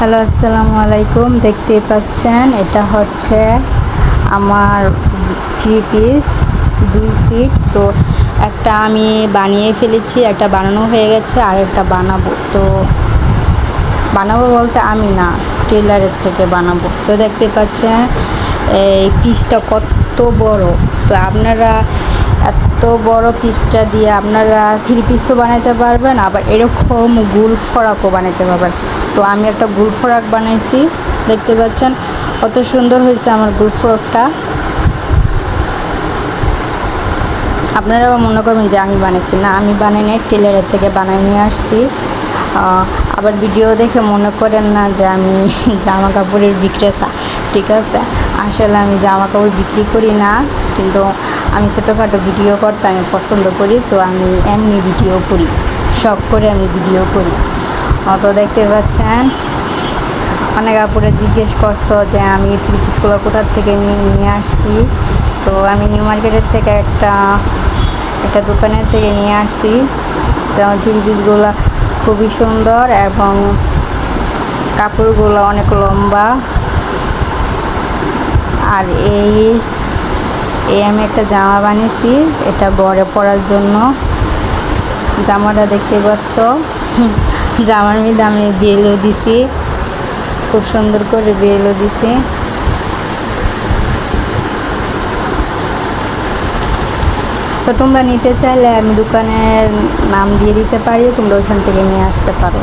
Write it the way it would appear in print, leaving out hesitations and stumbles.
Hello, আসসালামু আলাইকুম। দেখতে পাচ্ছেন এটা হচ্ছে আমার থ্রি পিস 2 সিট। তো একটা আমি বানিয়ে ফেলেছি, একটা বানানো হয়ে গেছে, আর একটা বানাবো। তো বানাবো বলতে আমি না, টেলারের থেকে বানাবো। তো দেখতে পাচ্ছেন এই পিসটা কত বড়। তো আপনারা এত বড় পিসটা দিয়ে আপনারা থ্রি পিসও বানাতে পারবেন, আবার এরকম গোল ফরাকও বানাতে পারবেন। তো আমি একটা গোল ফরাক বানাইছি, দেখতে পাচ্ছেন কত সুন্দর হয়েছে আমার গোল ফরাকটা। আপনারা মনে করবেন যে আমি বানিয়েছি, না, আমি বানাই নাই, টেলারের থেকে বানিয়ে নিয়ে আসছি। আবার ভিডিও দেখে মনে করেন না যে আমি জামা কাপড়ের বিক্রেতা, ঠিক আছে? আসলে আমি জামা কাপড় বিক্রি করি না, কিন্তু আমি ছোটোখাটো ভিডিও করতে আমি পছন্দ করি। তো আমি এমনি ভিডিও করি, শখ করে আমি ভিডিও করি। তো দেখতে পাচ্ছেন অনেক আপুরে জিজ্ঞেস করছো যে আমি থ্রি পিসগুলো কোথার থেকে নিয়ে আসছি। তো আমি নিউ মার্কেটের থেকে একটা দোকানের থেকে নিয়ে আসছি। তো আমার থ্রি পিসগুলো খুবই সুন্দর এবং কাপড়গুলো অনেক লম্বা। আর এই আমি একটা জামা বানিয়েছি, এটা বরে পরার জন্য। জামাটা দেখতে পাচ্ছ, জামার মধ্যে আমি বেলও দিছি, খুব সুন্দর করে বেলও দিছি। তো তোমরা নিতে চাইলে আমি দোকানের নাম দিয়ে দিতে পারি, তোমরা ওইখান থেকে নিয়ে আসতে পারো।